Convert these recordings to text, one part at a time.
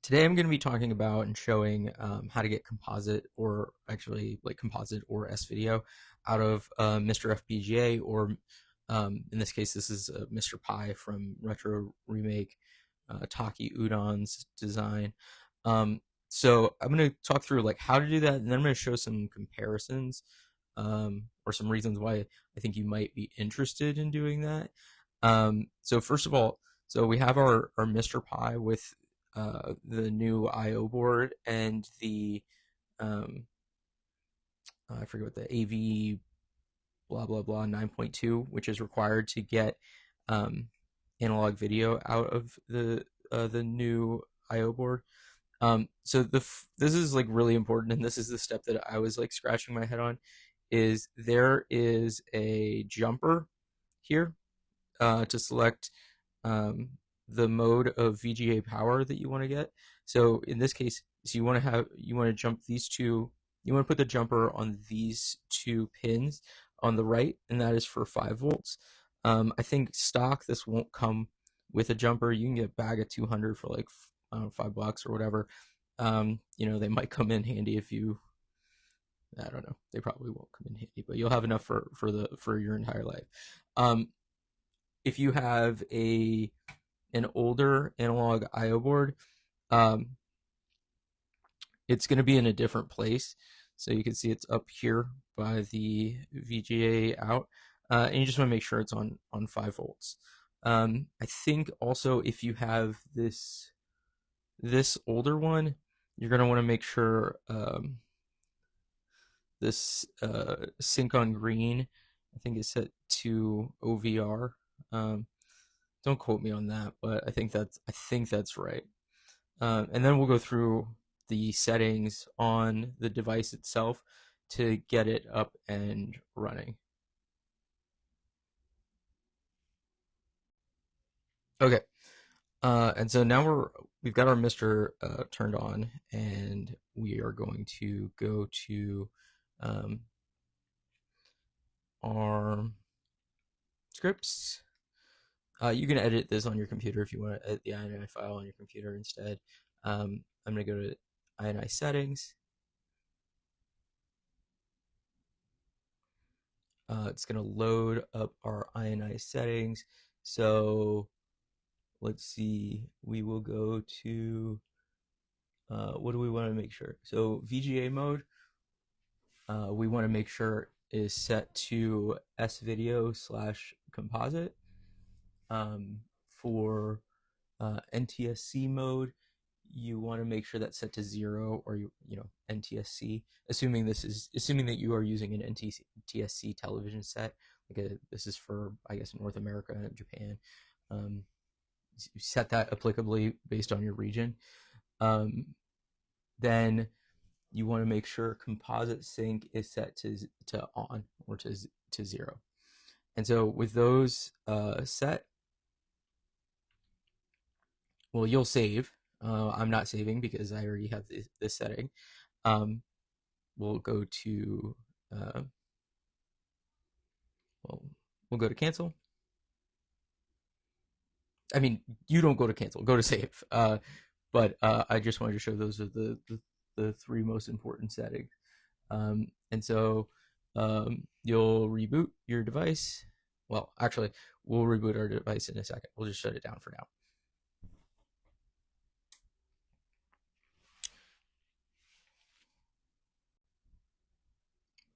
Today I'm going to be talking about and showing how to get composite or actually like composite or S-video out of MiSTer FPGA or in this case this is MiSTerPi from Retro Remake Taki Udon's design. Um, so I'm going to talk through like how to do that, and then I'm going to show some comparisons or some reasons why I think you might be interested in doing that. So first of all, so we have our MiSTerPi with the new I/O board and the um, I forget what the AV blah blah blah 9.2, which is required to get um, analog video out of the new I/O board. So this is like really important, and this is the step that I was like scratching my head on. Is there is a jumper here to select um, the mode of VGA power that you want to get. So in this case, so you want to jump these two. You want to put the jumper on these two pins on the right, and that is for 5 volts. I think stock this won't come with a jumper. You can get a bag of 200 for like I don't know, $5 or whatever. They might come in handy if you. I don't know. They probably won't come in handy, but you'll have enough for your entire life. Um, if you have an older analog I/O board, um, it's going to be in a different place. So you can see it's up here by the VGA out, and you just want to make sure it's on 5 volts. I think also if you have this older one, you're going to want to make sure this sync on green, I think is set to OVR. Don't quote me on that, but I think that's right. And then we'll go through the settings on the device itself to get it up and running. Okay. And so now we've got our MiSTer turned on, and we are going to go to um, our scripts. You can edit this on your computer if you want to edit the INI file on your computer instead. I'm going to go to INI settings. It's going to load up our INI settings. So let's see, we will go to, what do we want to make sure? So VGA mode, we want to make sure is set to S-video / composite. For NTSC mode, you want to make sure that's set to 0 or NTSC, assuming that you are using an NTSC television set. This is for, I guess, North America and Japan. Set that applicably based on your region. Then you want to make sure composite sync is set to on or to 0. And so with those set, well, you'll save. I'm not saving because I already have this setting. We'll go to we'll go to cancel. I mean, you don't go to cancel, go to save. But I just wanted to show those are the 3 most important settings. And so you'll reboot your device. Well, actually, we'll reboot our device in a second. We'll just shut it down for now.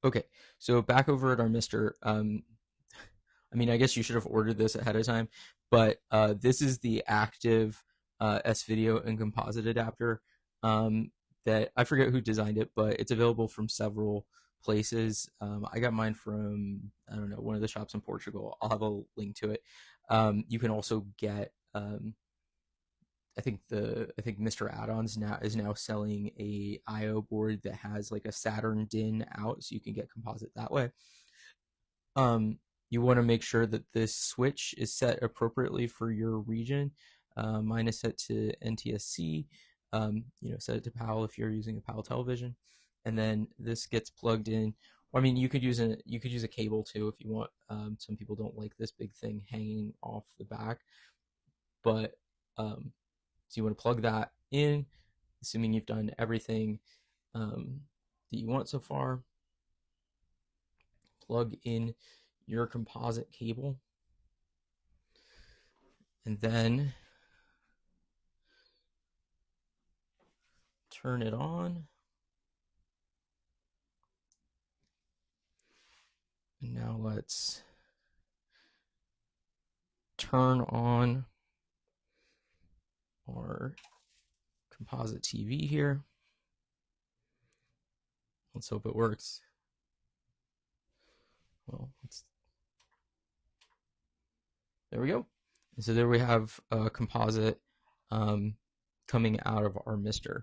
Okay, so back over at our MiSTer, I mean, I guess you should have ordered this ahead of time, but this is the active S-video and composite adapter that I forget who designed it, but it's available from several places. I got mine from, I don't know, one of the shops in Portugal. I'll have a link to it. You can also get I think MiSTer Add-ons is now selling a I/O board that has like a Saturn DIN out, so you can get composite that way. You want to make sure that this switch is set appropriately for your region. Mine is set to NTSC. Set it to PAL if you're using a PAL television, and then this gets plugged in. I mean, you could use a cable too if you want. Some people don't like this big thing hanging off the back, but so you want to plug that in, assuming you've done everything that you want so far. Plug in your composite cable, and then turn it on. And now let's turn on our composite TV here. Let's hope it works. Well, there we go. And so there we have a composite coming out of our MiSTer.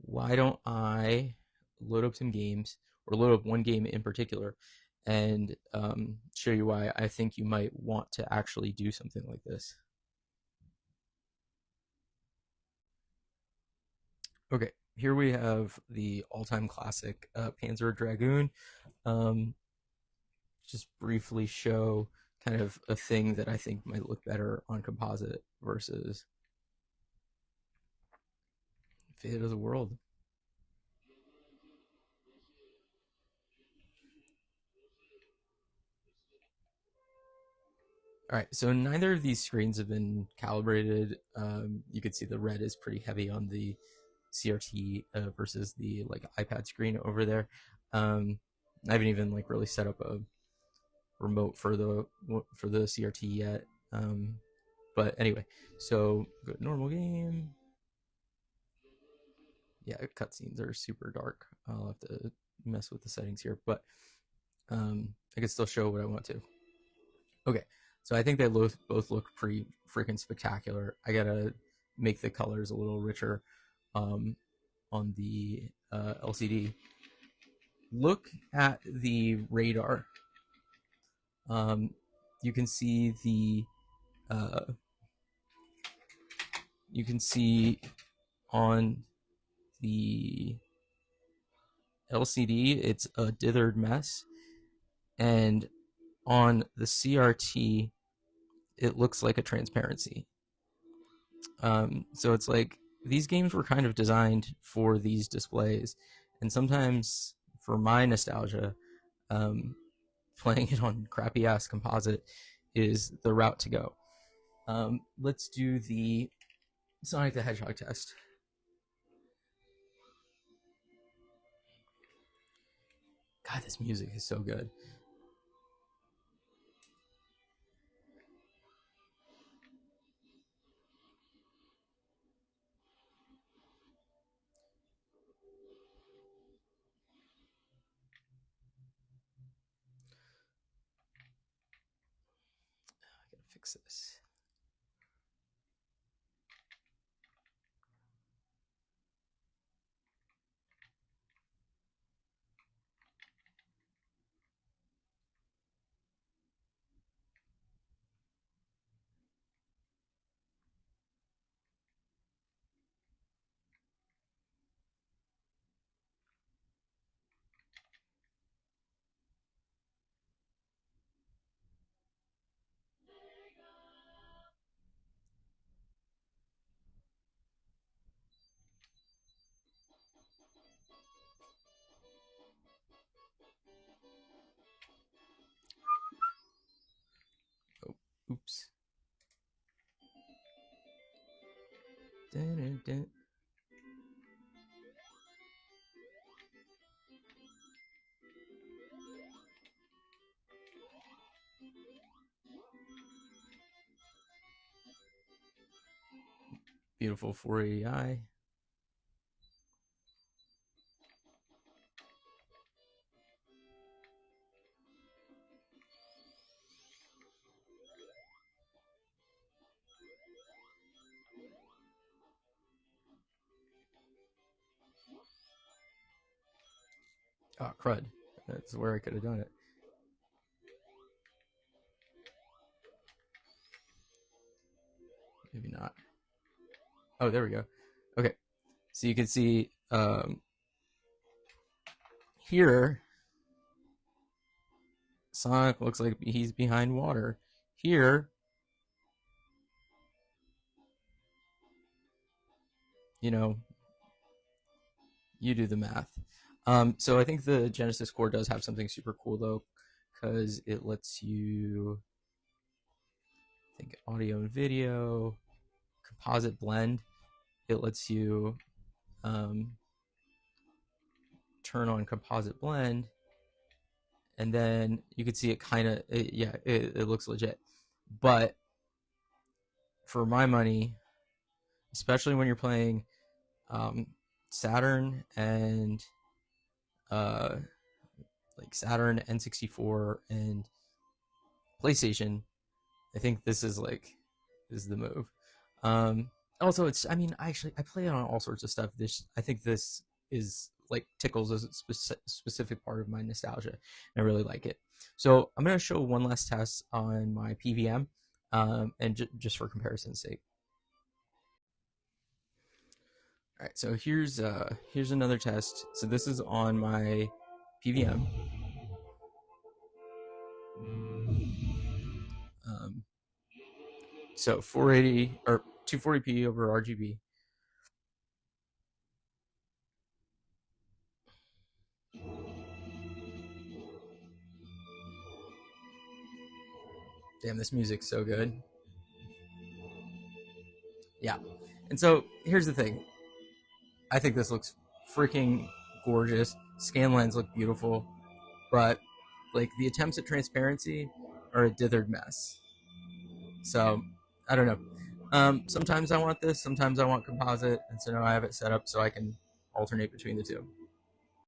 Why don't I load up some games, or load up one game in particular, and show you why I think you might want to actually do something like this. Okay, here we have the all-time classic Panzer Dragoon. Just briefly show kind of a thing that I think might look better on composite versus Fate of the World. All right, so neither of these screens have been calibrated. You can see the red is pretty heavy on the CRT versus the like iPad screen over there. I haven't even like really set up a remote for the CRT yet. But anyway, so go to normal game. Yeah, cutscenes are super dark. I'll have to mess with the settings here, but I can still show what I want to. Okay, so I think they both look pretty freaking spectacular. I gotta make the colors a little richer on the LCD. Look at the radar. You can see uh, you can see on the LCD it's a dithered mess, and on the CRT it looks like a transparency. So it's like these games were kind of designed for these displays, and sometimes for my nostalgia, um, playing it on crappy ass composite is the route to go. Let's do the Sonic the Hedgehog test. God, this music is so good. I gotta fix this. Oh, oops. Dun, dun, dun. Beautiful 480i. Oh, crud. That's where I could have done it. Maybe not. Oh, there we go. Okay. So you can see here, Sonic looks like he's behind water. Here, you know, you do the math. So I think the Genesis core does have something super cool though, because it lets you think audio and video, composite blend. It lets you um, turn on composite blend, and then you can see it kind of, it looks legit. But for my money, especially when you're playing Saturn and uh, like Saturn, N64, and PlayStation, I think this is the move. Also, it's I mean I play on all sorts of stuff. I think this is like tickles a specific part of my nostalgia, and I really like it. So I'm gonna show one last test on my PVM, and just for comparison's sake. All right, so here's another test. So this is on my PVM. Um, so 480 or 240p over RGB. Damn, this music's so good. Yeah. And so here's the thing. I think this looks freaking gorgeous. Scanlines look beautiful, but like the attempts at transparency are a dithered mess. So I don't know. Sometimes I want this, sometimes I want composite, and so now I have it set up so I can alternate between the two.